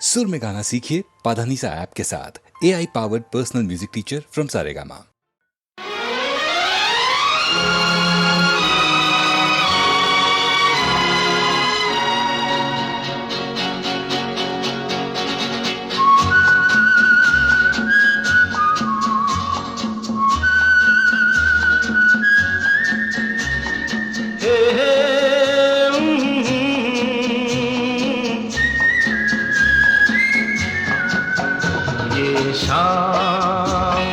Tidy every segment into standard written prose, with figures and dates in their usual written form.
सुर में गाना सीखिए पाधानीसा ऐप के साथ। AI powered personal music teacher from Saregama.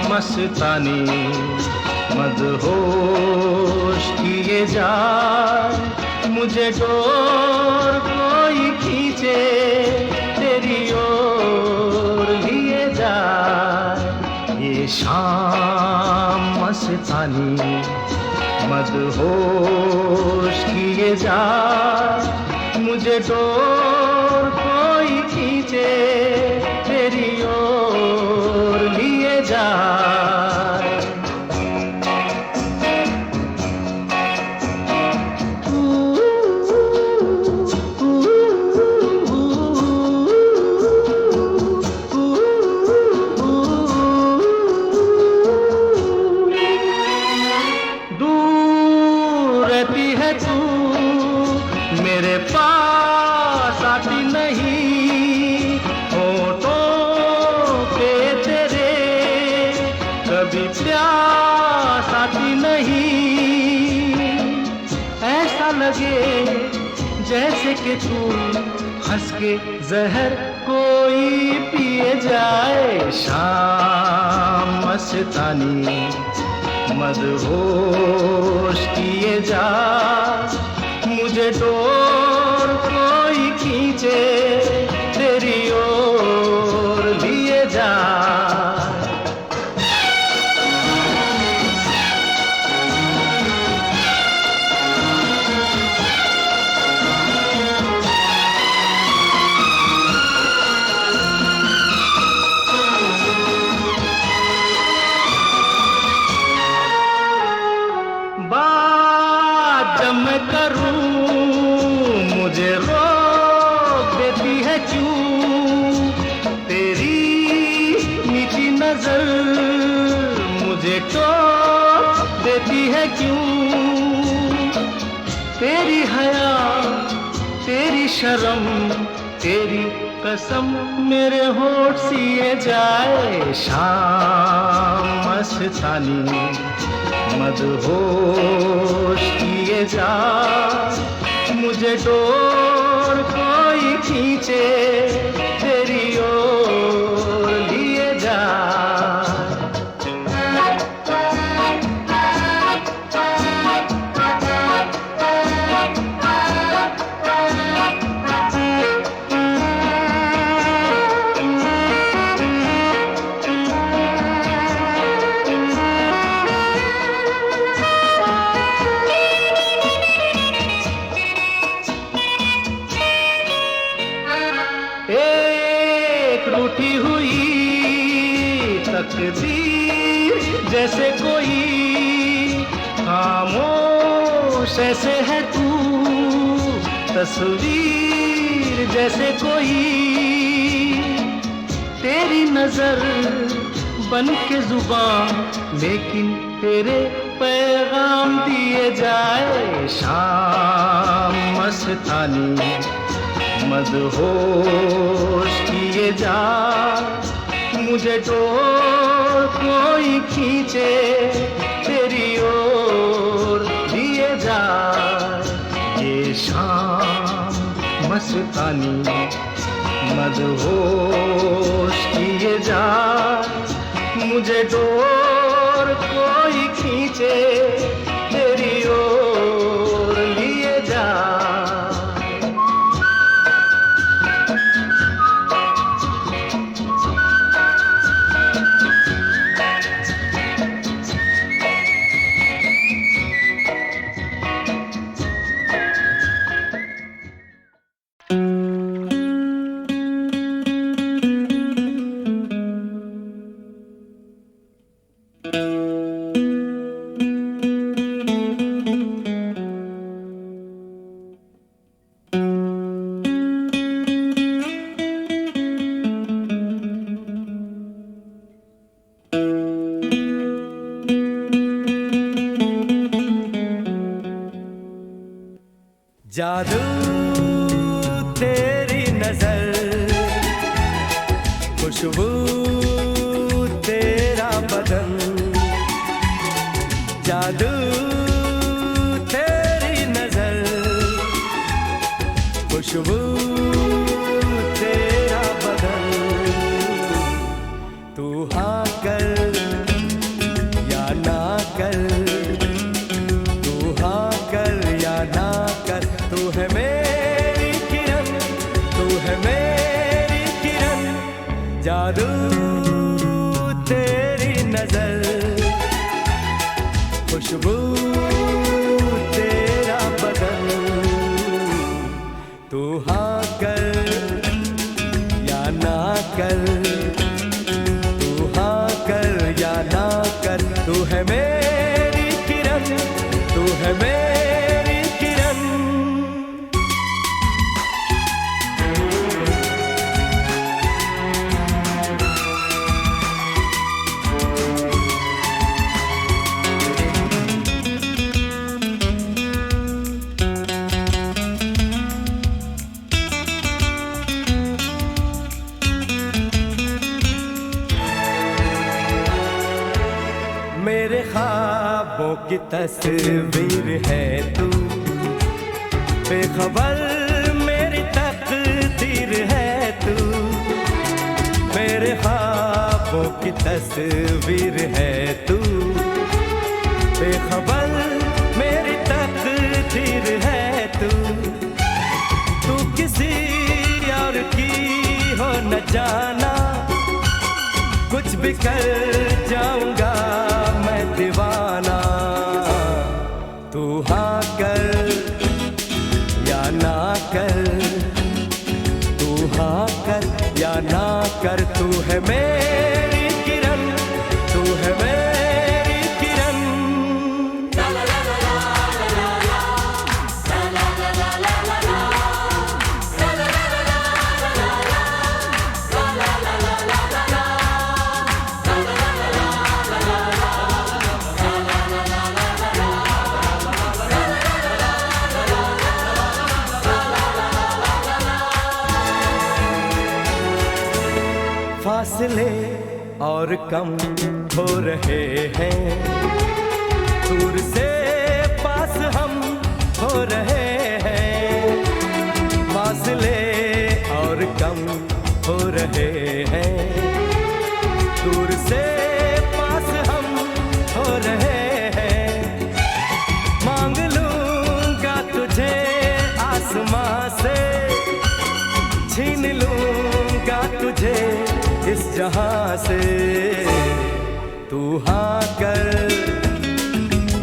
मस्तानी मदहोश किए जाए, मुझे डोर कोई खींचे तेरी ओर लिए जाए। ये शाम मस्तानी मदहोश किए जाए, मुझे डोर कोई खींचे तेरी ओर लिए जाए। जैसे कि तू हंस के जहर कोई पिए जाए। शाम मस्तानी मदहोश किए जा, मुझे डोर कोई खींचे तेरी ओर लिए जा। तेरी हया तेरी शर्म तेरी कसम मेरे होठ सिए जाए। शाम मस्तानी मदहोश किए जा, मुझे डोर कोई खींचे तेरी ओर लिए जा। जैसे कोई खामोश ऐसे है तू, तस्वीर जैसे कोई तेरी नजर बन के जुबान, लेकिन तेरे पैगाम दिए जाए। शाम मस्तानी मदहोश किए जा, मुझे डोर कोई खींचे तेरी ओर लिए जा। ये शाम मस्तानी मदहोश किए जा, मुझे डोर कोई खींचे तेरी ओर लिए जा। जादू तेरी नजर, खुशबू तेरा बदन, जादू तेरी नजर, खुशबू तेरा बदन। तू हाँ कर या ना कर, तू हाँ कर या ना कर, तू है मेरी किरण, तू है मेरी किरण। जादू तेरी नजर, खुशबू तेरा बदन। तू हाँ कर या ना कर, तू हाँ कर या ना कर, तू है मेरी किरण, तू है मेरी किरण। मेरे ख्वाबों की तस्वीर है तू, बेखबर मेरी तकदीर है तू। मेरे ख्वाबों की तस्वीर है तू, बेखबर मेरी तकदीर है तू। तू किसी और की हो न जाना, कुछ भी कर जाऊंगा मैं दीवाना। तू हाँ कर या ना कर, तू हाँ कर या ना कर, तू है मेरी किरण, तू है मेरी किरण। फासले और कम हो रहे हैं, दूर से पास हम हो रहे हैं। फासले और कम हो रहे हैं, दूर से पास हम हो रहे हैं। मांग लूंगा तुझे आसमां से, छीन लूंगा तुझे इस जहां से। तू हाँ कर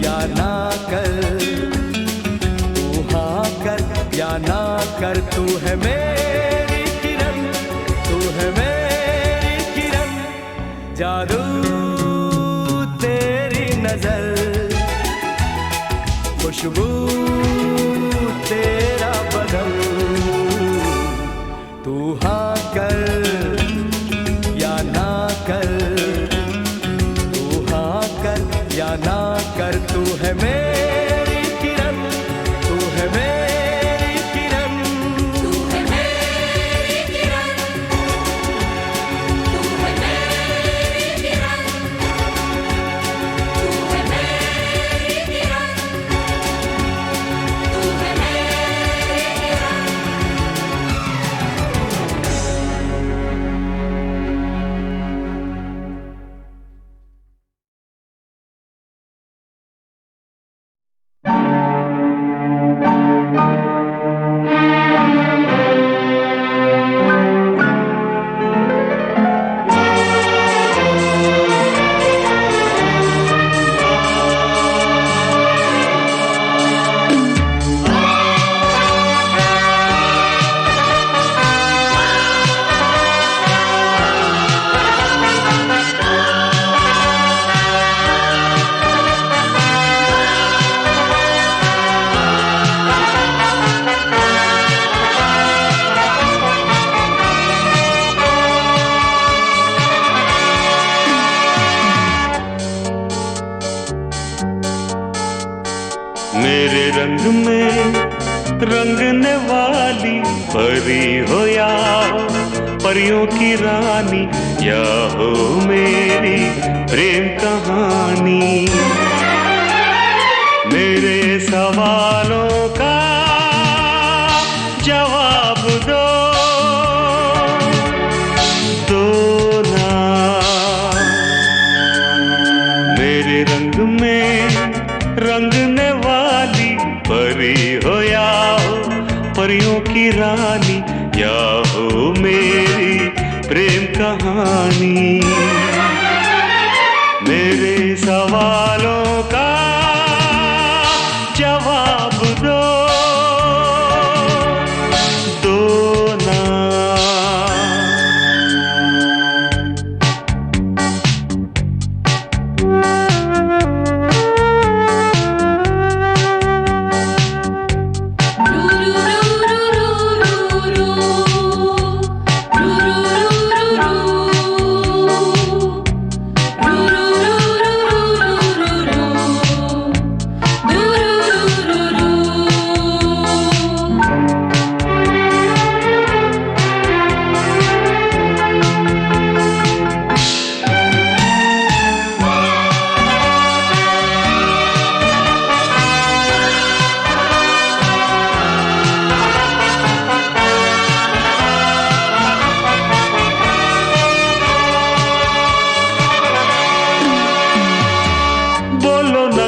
या ना कर, तू हाँ कर या ना कर, तू है मेरी किरण, तू है मेरी किरण। जादू तेरी नजर, खुशबू तेरा बदन। तू हाँ कर या ना कर, तू हाँ कर या ना कर, तू है मेरी किरण, तू है मेरी किरण। तू है मेरी किरण, तू है मेरी किरण, तू है मेरी किरण, तू है मेरी किरण। मेरे रंग में रंगने वाली परी हो या हो परियों की रानी, या हो मेरी प्रेम कहानी। मेरे सवालों का जवाब दो, दो ना। मेरे रंग में रंगने वाली परी हो या हो परियों की रानी, या हो मेरी प्रेम कहानी। मेरे सवालों का जवाब दो, दो ना।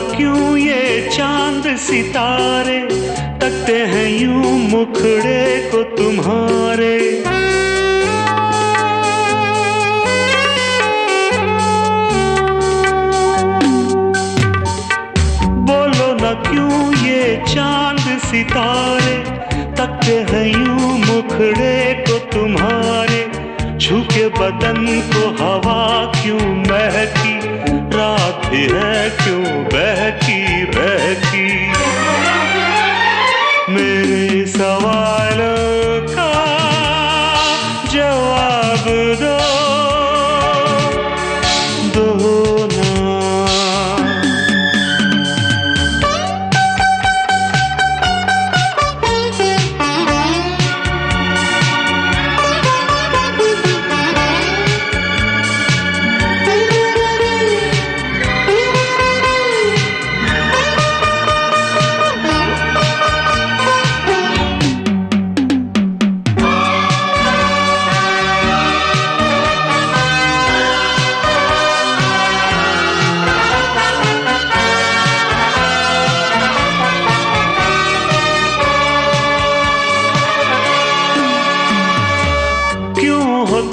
क्यों ये चांद सितारे तकते हैं यूं मुखड़े को तुम्हारे। बोलो न क्यों ये चांद सितारे तकते हैं यूं मुखड़े को तुम्हारे। झुके बदन को हवा क्यों महकी, रात भी है क्यों बहकी बहकी। मेरे सवालों का जवाब दो, दो ना।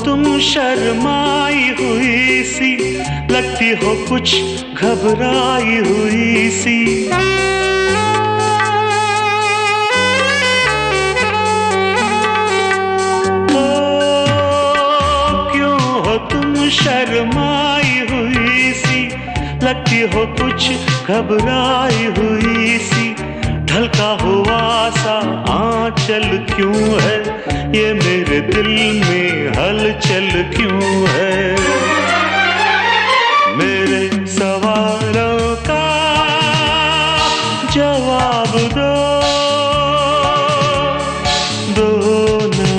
तुम शर्माई हुई सी, लगती हो कुछ घबराई हुई सी। ओ क्यों हो तुम शर्माई हुई सी, लगती हो कुछ घबराई हुई सी। ढलका हुआ सा आंचल क्यों है, ये मेरे दिल में हलचल क्यों है। मेरे सवालों का जवाब दो, दो ना।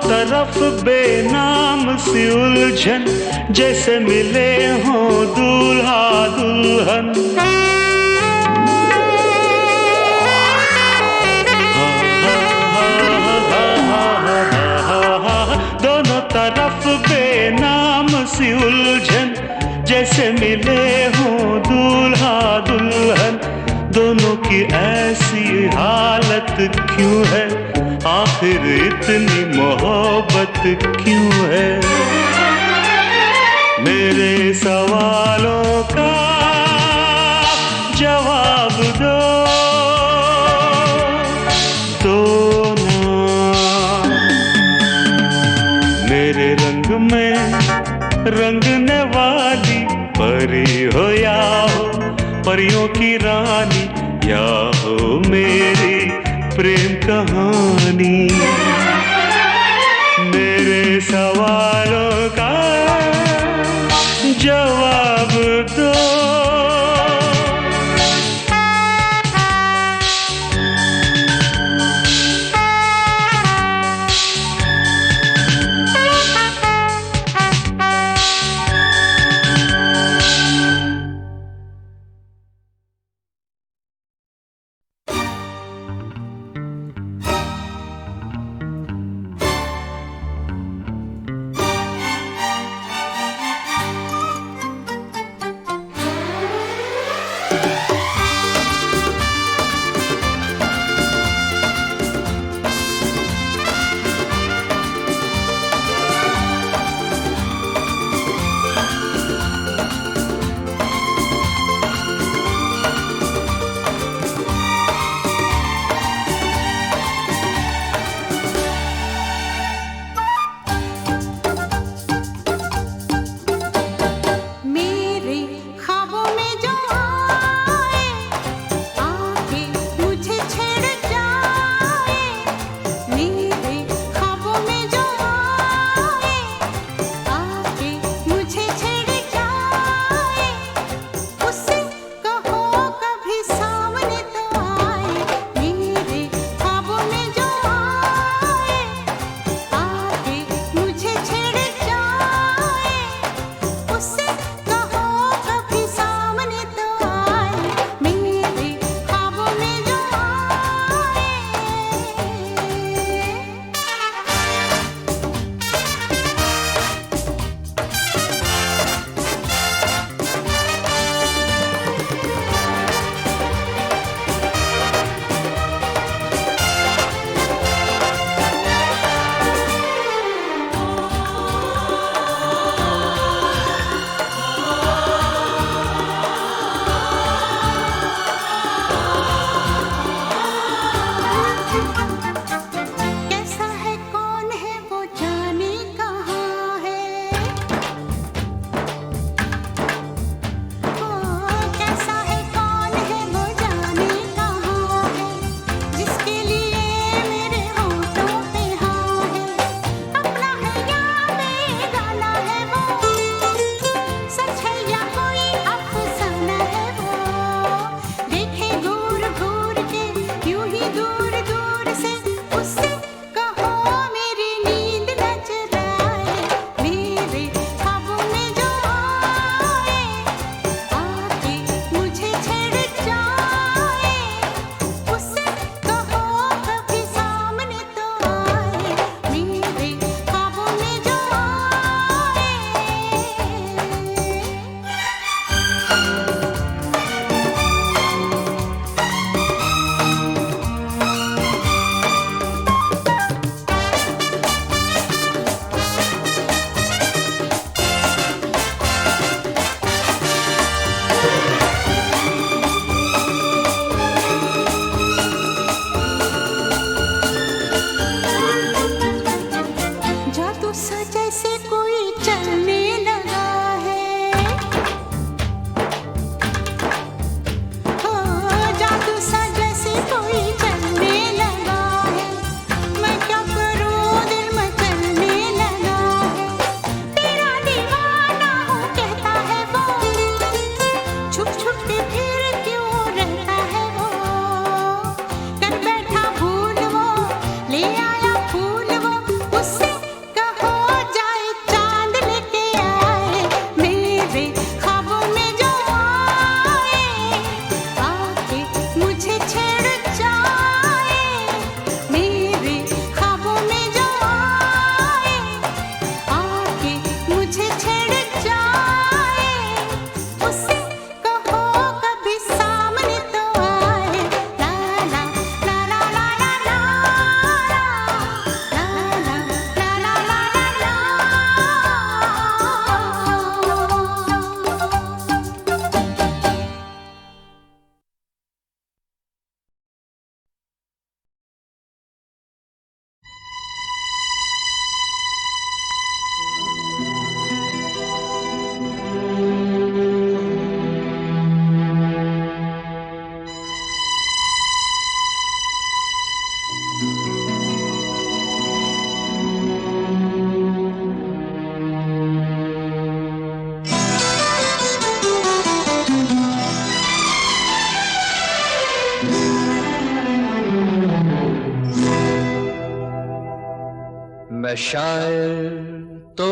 तरफ बेनाम सी उलझन, जैसे मिले हों दूल्हा दुल्हन। दोनों तरफ बेनाम सी उलझन, से मिले हों दूल्हा दुल्हन, दोनों की ऐसी हालत क्यों है, आखिर इतनी मोहब्बत क्यों है। मेरे सवालों का जवाब दो ना। मेरे रंग में रंगने वाली परी हो या हो परियों की रानी, या हो मेरी प्रेम कहानी। मेरे सवालों का जवाब दो। मैं शायर तो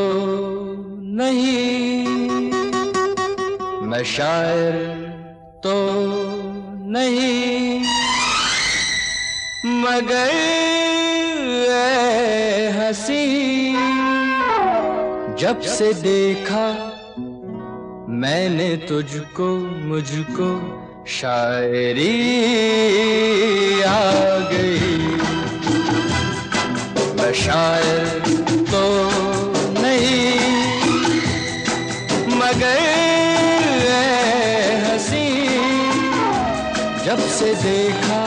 नहीं, मैं शायर तो नहीं, मगर ऐ हंसी जब से देखा मैंने तुझको, मुझको शायरी आ गई। मैं शायर तो नहीं, मगर ऐ हंसी जब से देखा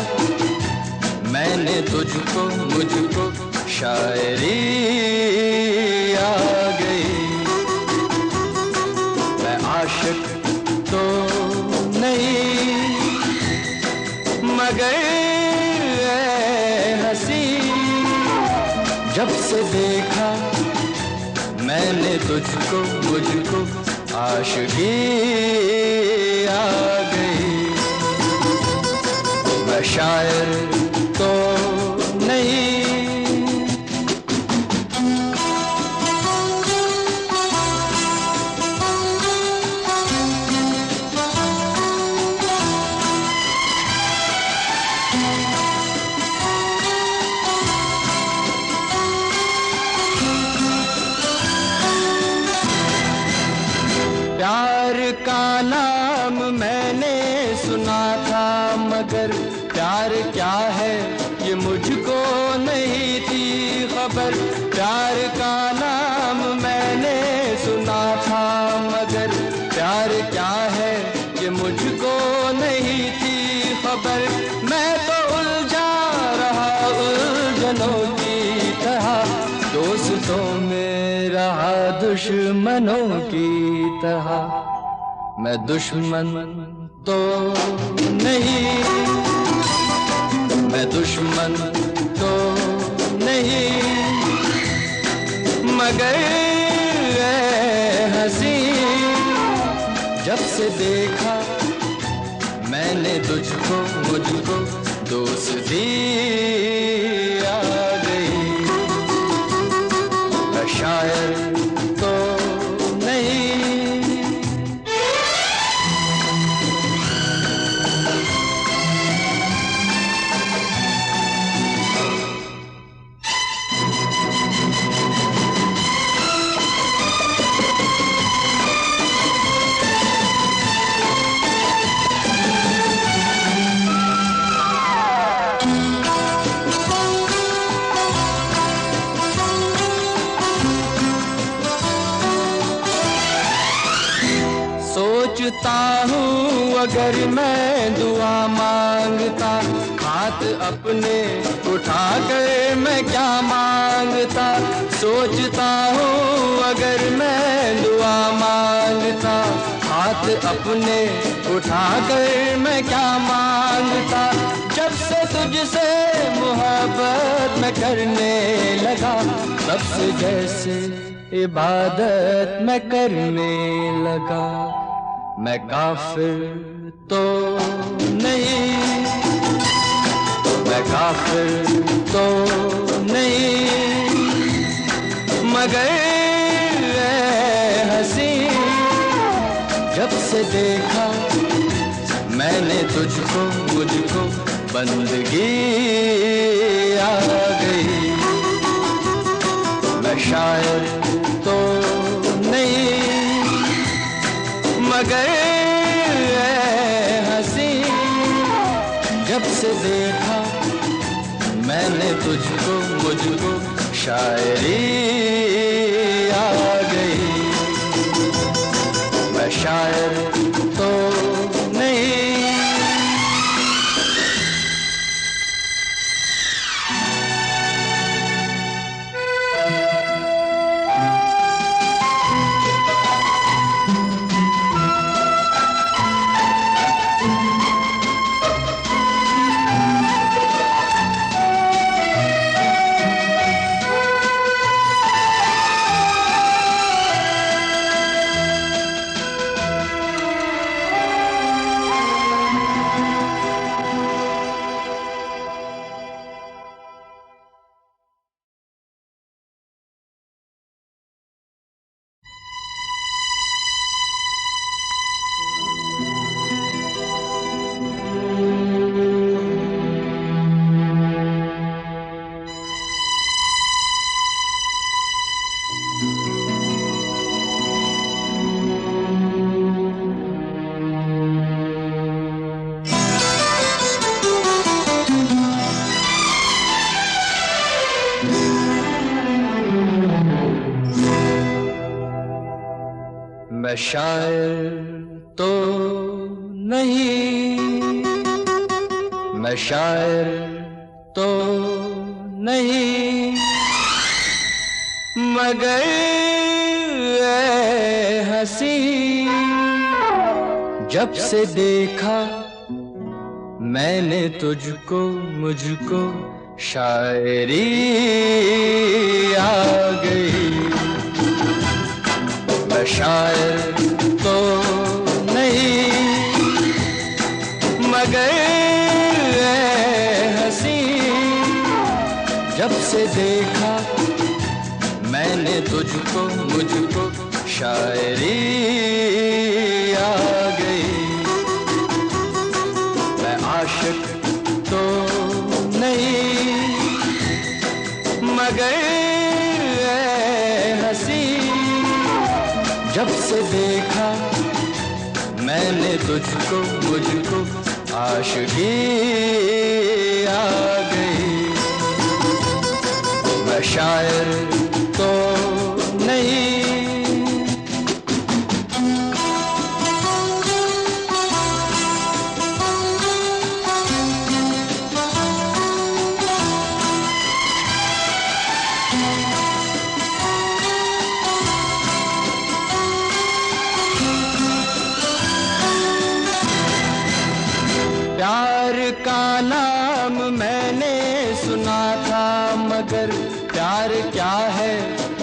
मैंने तुझको, मुझको शायरी आ गई। मैं आशिक तो नहीं, मगर ऐ हंसी जब से देखा मैंने तुझको, मुझको आशिकी आ गई। मैं शायर तो नहीं, प्यार का नाम मैंने सुना था, मगर प्यार क्या है ये मुझको नहीं थी खबर। प्यार का नाम मैंने सुना था, मगर प्यार क्या है ये मुझको नहीं थी खबर। मैं तो उलझा रहा उलझनों की तरह, दोस्तों में रहा दुश्मनों की तरह। मैं दुश्मन तो नहीं, मैं दुश्मन तो नहीं, मगर ऐ हंसी जब से देखा मैंने तुझको, मुझको दोस्ती आ गई। मैं शायर तो नहीं, सोचता हूँ अगर मैं दुआ मांगता, हाथ अपने उठा कर मैं क्या मांगता। सोचता हूँ अगर मैं दुआ मांगता, हाथ अपने उठा कर मैं क्या मांगता। जब से तुझसे मोहब्बत मैं करने लगा, तब से जैसे इबादत मैं करने लगा। मैं काफिर तो नहीं, मैं काफिर तो नहीं, मगर ऐ हंसी जब से देखा मैंने तुझको, मुझको बंदगी आ गई। मैं शायर तो नहीं, मगर ऐ हंसी जब से देखा मैंने तुझको, मुझको शायरी आ गई। मैं शायर तो नहीं, मैं शायर तो नहीं, मैं शायर तो नहीं, मगर ऐ हंसी जब से देखा मैंने तुझको, मुझको शायरी आ गई। मैं शायर तो नहीं, मगर ऐ हंसी जब से देखा मैंने तुझको, मुझको शायरी आ गई। मैं आशिक तो नहीं, मगर ऐ हंसी जब से देखा मैंने तुझको, मुझको आशिकी आ गई। मैं शायर तो नहीं, प्यार का नाम मैंने सुना था, मगर प्यार क्या है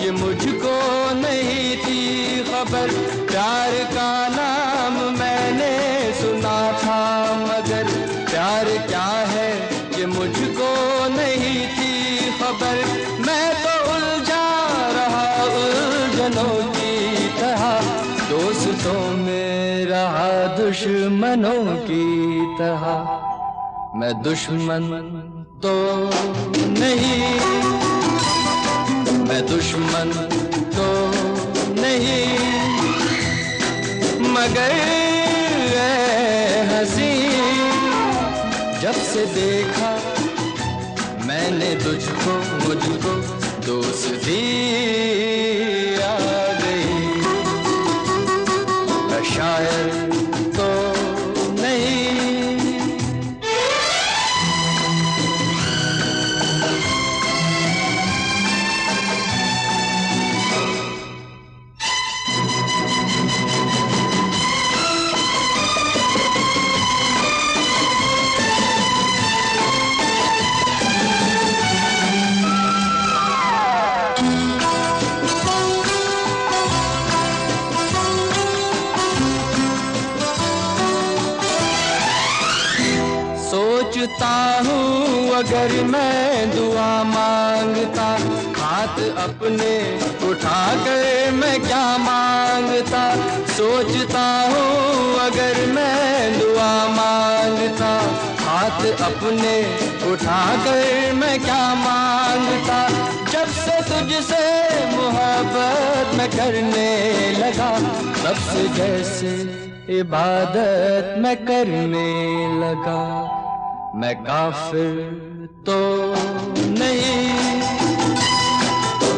ये मुझको नहीं थी खबर। प्यार का नाम मैंने सुना था, मगर प्यार क्या है ये मुझको नहीं थी खबर। मैं तो उलझा रहा उलझनों की तरह, दोस्तों में रहा दुश्मनों की तरह। मैं दुश्मन तो नहीं, मैं दुश्मन तो नहीं, मगर ऐ हंसी जब से देखा मैंने तुझको, मुझको दोस्ती आ गई। मैं शायर तो नहीं, सोचता हूँ अगर मैं दुआ मांगता, हाथ अपने उठा कर मैं क्या मांगता। सोचता हूँ अगर मैं दुआ मांगता, हाथ अपने उठा कर मैं क्या मांगता। जब से तुझसे मोहब्बत मैं करने लगा, तब से जैसे इबादत मैं करने लगा। मैं काफिर तो नहीं,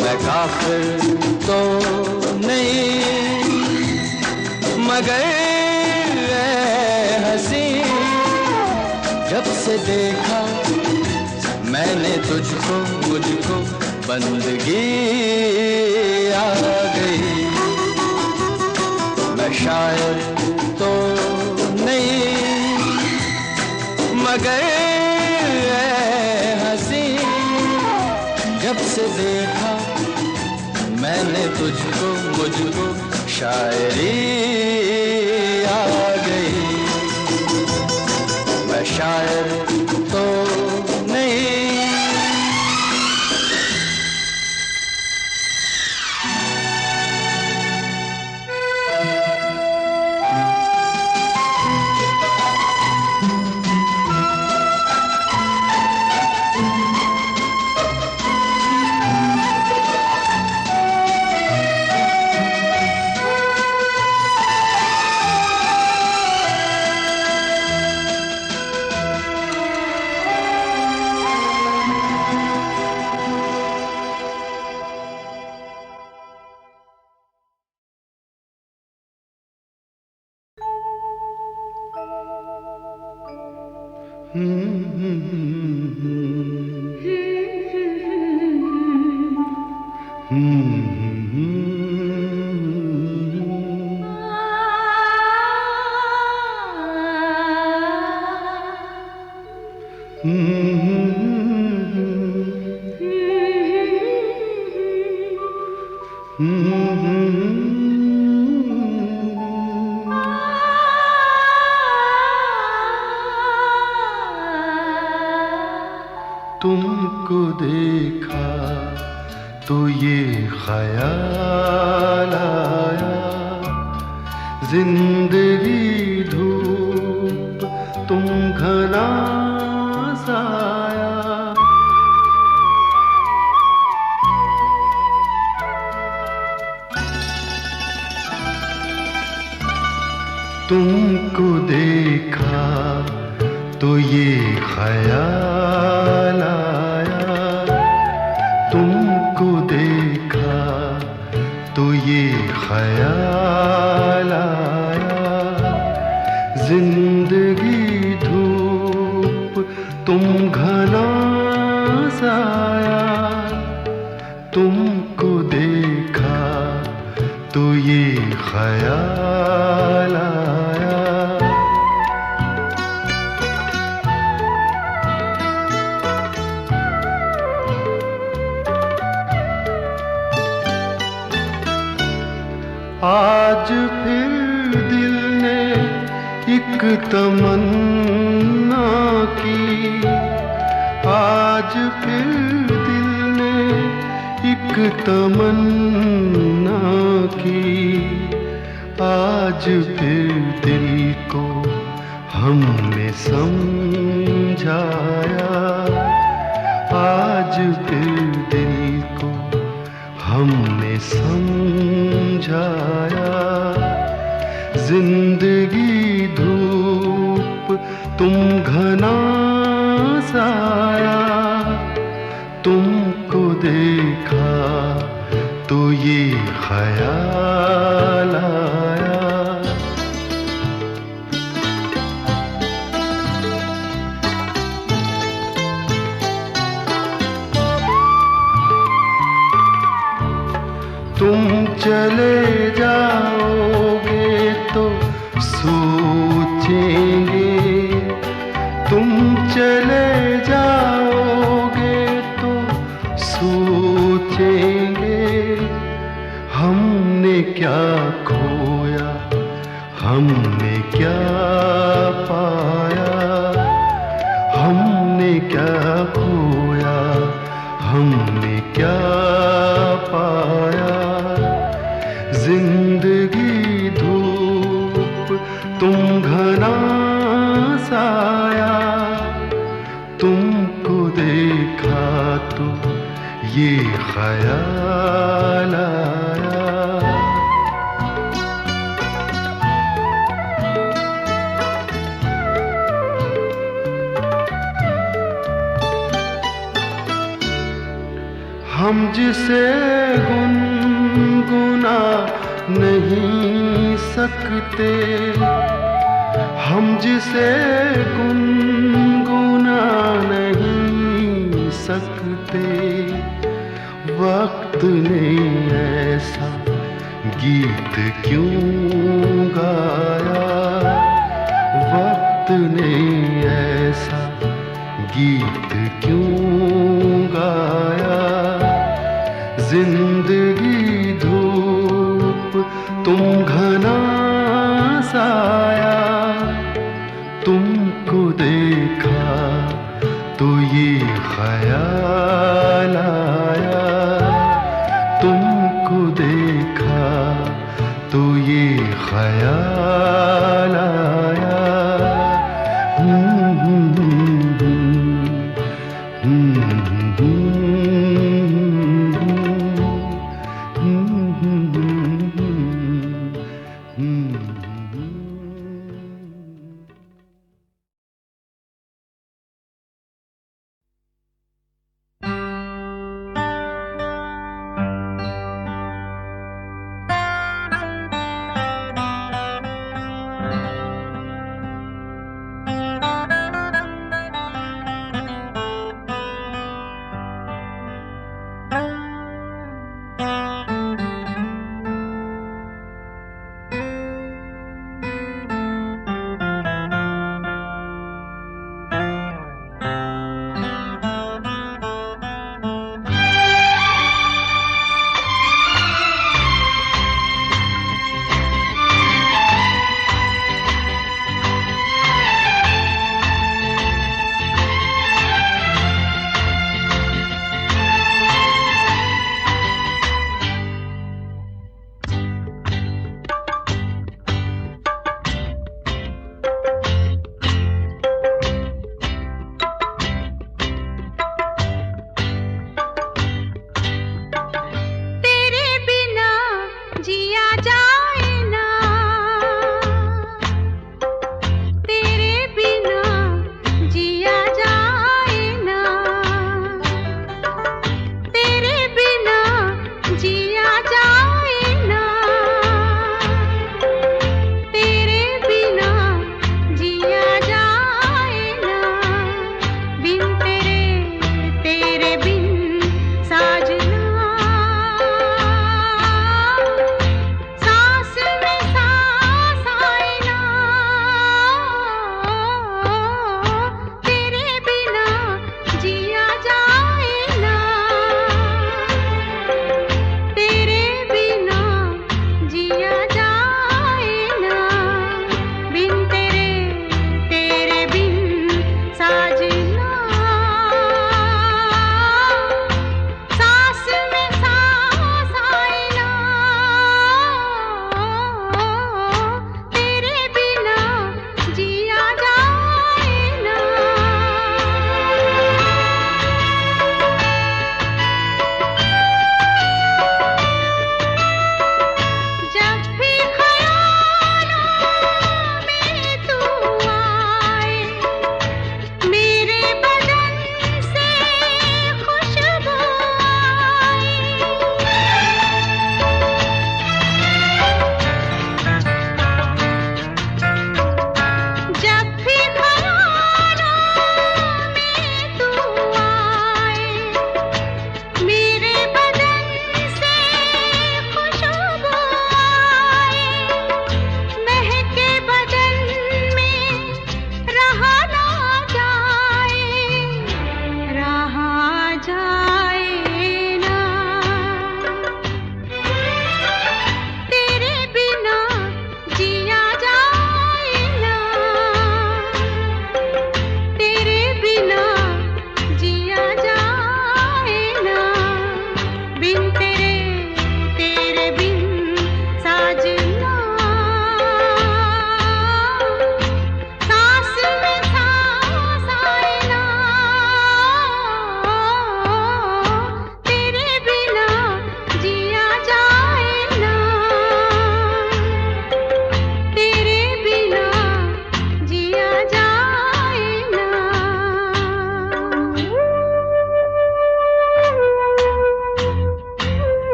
मैं काफिर तो नहीं, मगर ऐ हंसी जब से देखा मैंने तुझको, मुझको बंदगी आ गई। मैं शायर तो नहीं, मगर ऐ हंसी जब से देखा मैंने तुझको, मुझको शायरी आ गई। मैं शायर तो नहीं, तुमको देखा तो ये ख्याल आया, जिंदगी धूप तुम घना साया। तुमको देखा तो ये ख्याल आया, तुमको देखा तो ये ख्याल आया, जिंदगी धूप तुम घना साया। तुमको देखा तो ये ख्याल आया। आज फिर दिल ने एक तमन्ना की, आज फिर दिल ने एक तमन्ना की, आज फिर दिल को हमने समझाया, आज फिर दिल को हमने समझाया। जिंदगी धूप तुम घना साया, तुमको देखा तो ये ख्याल आया। तुम चले जाओगे तो सोचेंगे, तुम चले जाओगे तो सोचेंगे, हमने क्या खोया, हमने क्या पाया, हमने क्या खोया, हमने क्या पाया। जिंदगी धूप तुम घना साया, तुमको देखा तो ये ख्याल आया। हम जिसे गुनगुना नहीं सकते, हम जिसे गुनगुना नहीं सकते, वक्त ने ऐसा गीत क्यों गाया, वक्त ने ऐसा गीत क्यों गाया। जिंदगी धूप तुम घना साया, तुमको देखा तो ये ख्याल आया, तुमको देखा तो ये ख्याल आया।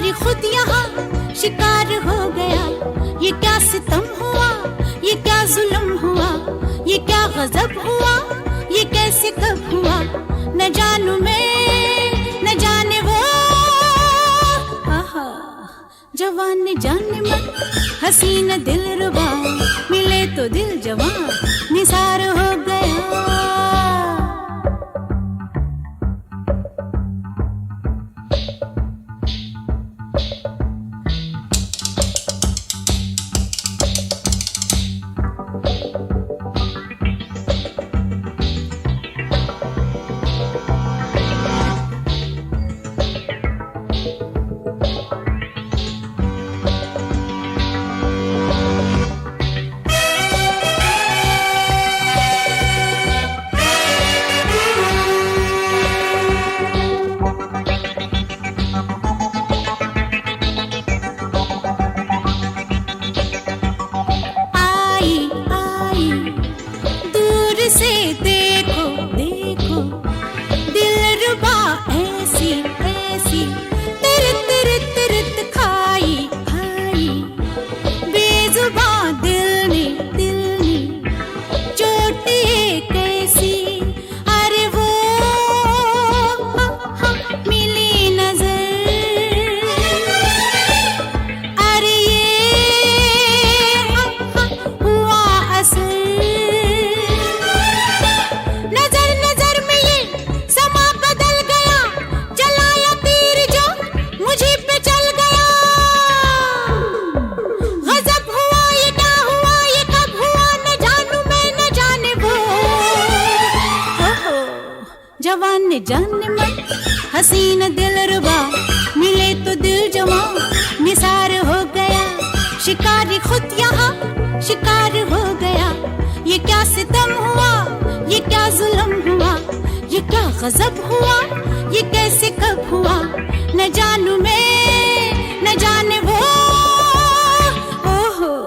शिकारी खुद यहाँ शिकार हो गया। ये क्या सितम हुआ, ये क्या जुल्म हुआ, ये क्या गजब हुआ, ये कैसे कब हुआ, न जानू मैं न जाने वो। आहा जवान ने जाने मन हसीन दिल रुबा, मिले तो दिल जवान निसार हो गया। जवान ने जाने मन हसीन दिल रुबा, मिले तो दिल जवां निसार हो गया। शिकारी खुद यहाँ शिकार हो गया। ये क्या सितम हुआ, ये क्या जुल्म हुआ, ये क्या गजब हुआ, ये कैसे कब हुआ, न जानू मैं न जाने वो। ओहो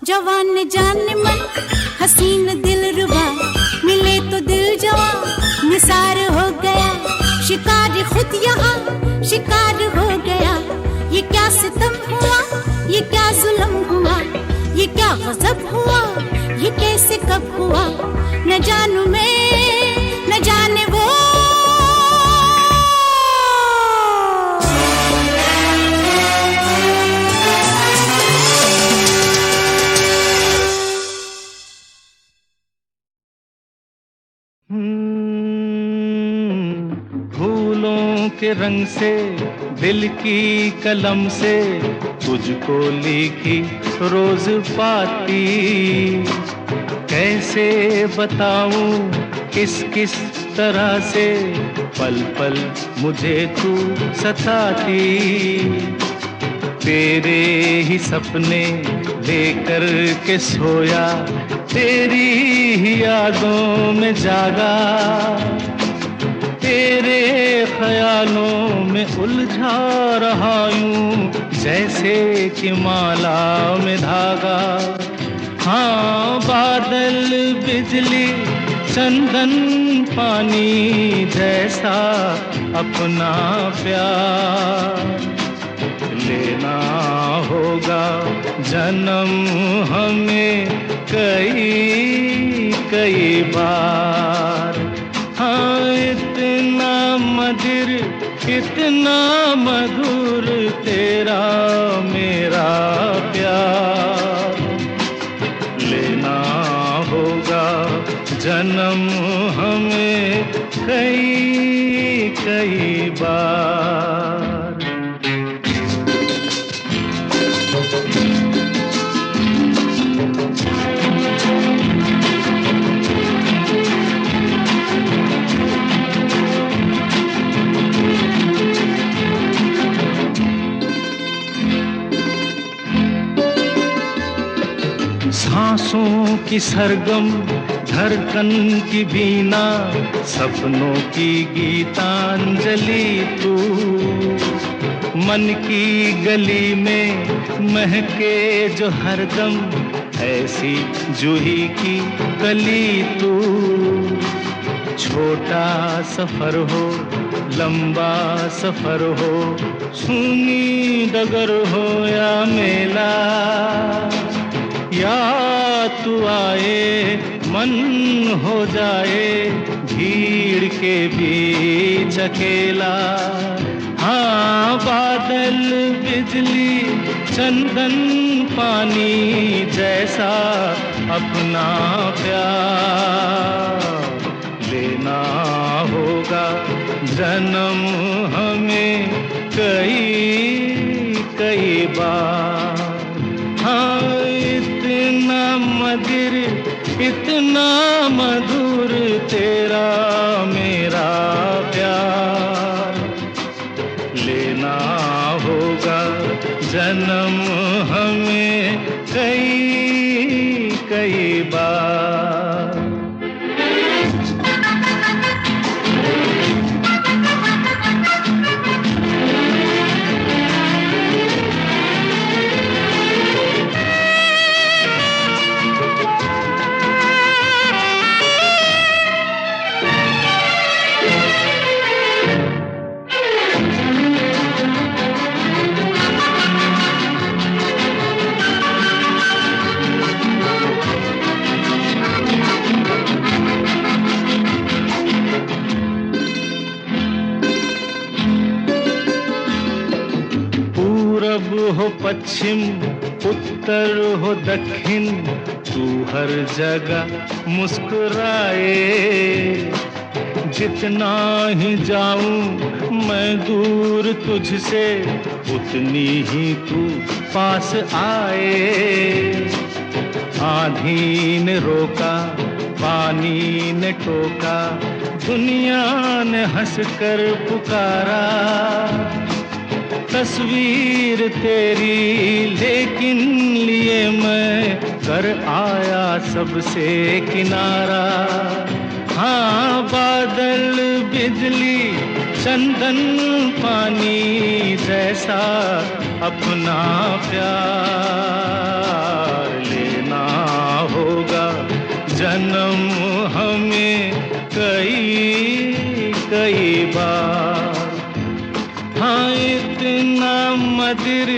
जवान जाने मन हसीन दिल रुबा, मिले तो दिल जवां निसार हो गया। शिकारी खुद यहाँ शिकार हो गया। ये क्या सितम हुआ, ये क्या जुल्म हुआ, ये क्या गजब हुआ, ये कैसे कब हुआ, न जानू मैं न जाने वो। फूलों के रंग से दिल की कलम से तुझको लिखी रोज पाती, कैसे बताऊं किस किस तरह से पल पल मुझे तू सताती। तेरे ही सपने लेकर के सोया, तेरी ही यादों में जागा, तेरे ख्यालों में उलझा रहा यूं जैसे कि माला में धागा। हाँ, बादल बिजली चंदन पानी जैसा अपना प्यार लेना होगा जन्म हमें कई कई बार। हाँ, इतना मधुर इतना मधुर तेरा मेरा प्यार लेना होगा जन्म हमें कई कई बार। सांसों की सरगम धड़कन की बीना, सपनों की गीतांजलि तू, मन की गली में महके जो हरदम ऐसी जूही की कली तू। छोटा सफर हो लंबा सफर हो, सूनी डगर हो या मेला, या तू आए मन हो जाए भीड़ के बीच अकेला। हाँ, बादल बिजली चंदन पानी जैसा अपना प्यार लेना होगा जन्म हमें कई कई बार। हाँ, इतना मधुर इतना मधुर तेरा मेरा प्यार लेना होगा जन्म हमें कई कई बार। हो पश्चिम उत्तर हो दक्षिण, तू हर जगह मुस्कुराए। जितना ही जाऊं मैं दूर तुझसे, उतनी ही तू पास आए। आंधी ने रोका पानी ने टोका, दुनिया ने हंसकर पुकारा। तस्वीर तेरी लेकिन लिए मैं कर आया सबसे किनारा। हाँ, बादल बिजली चंदन पानी जैसा अपना प्यार लेना होगा जन्म हमें कई कई बार। हाँ, इतना मधुर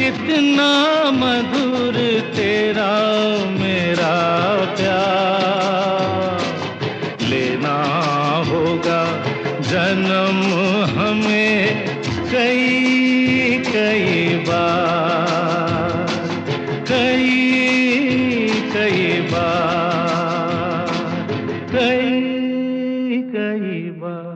इतना मधुर तेरा मेरा प्यार लेना होगा जन्म हमें कई कई बार, कई कई बार, कई कई बार।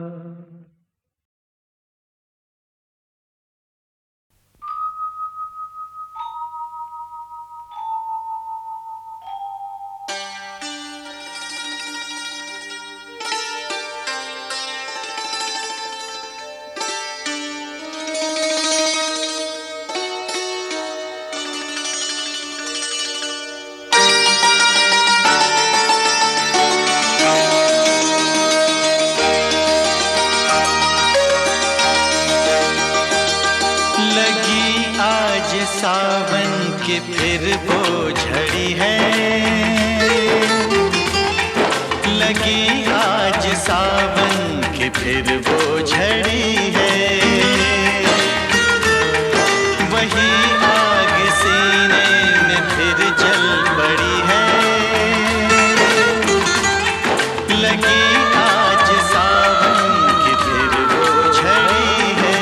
सावन की फिर वो झड़ी है, लगी आज सावन की फिर वो झड़ी है। वही आग सीने में फिर जल पड़ी है, लगी आज सावन की फिर वो झड़ी है।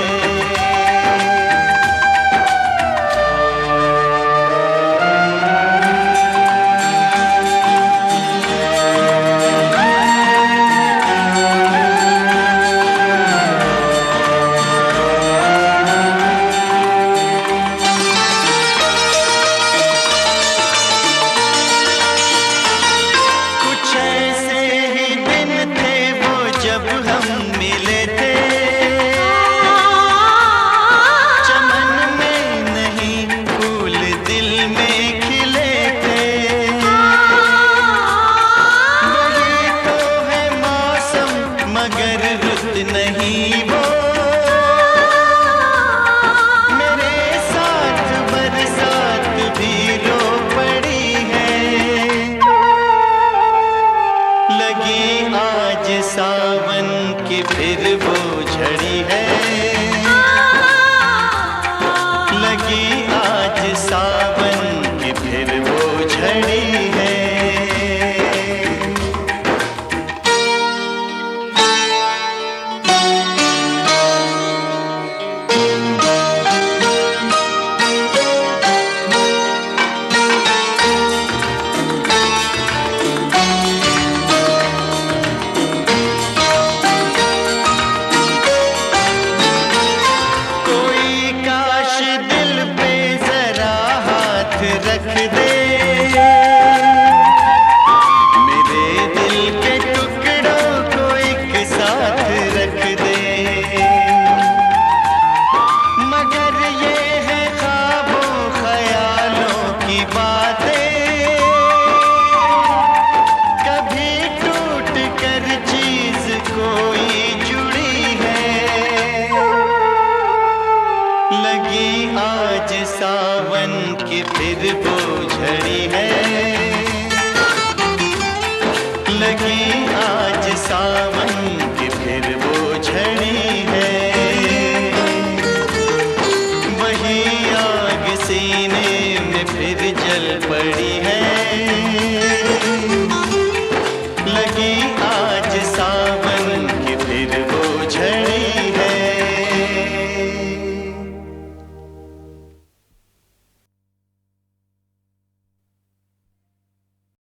मगर रुत नहीं वो, मेरे साथ बरसात भी रो पड़ी है, लगी आज सावन की फिर वो झड़ी है, लगी आज सावन की फिर वो झड़ी है। रख दे मेरे दिल के टुकड़ों को एक साथ रख दे, मगर ये है ख्वाबों ख्यालों की बातें, कभी टूट कर चीज कोई जुड़ी है, लगी आज सावन की फिर वो झड़ी है।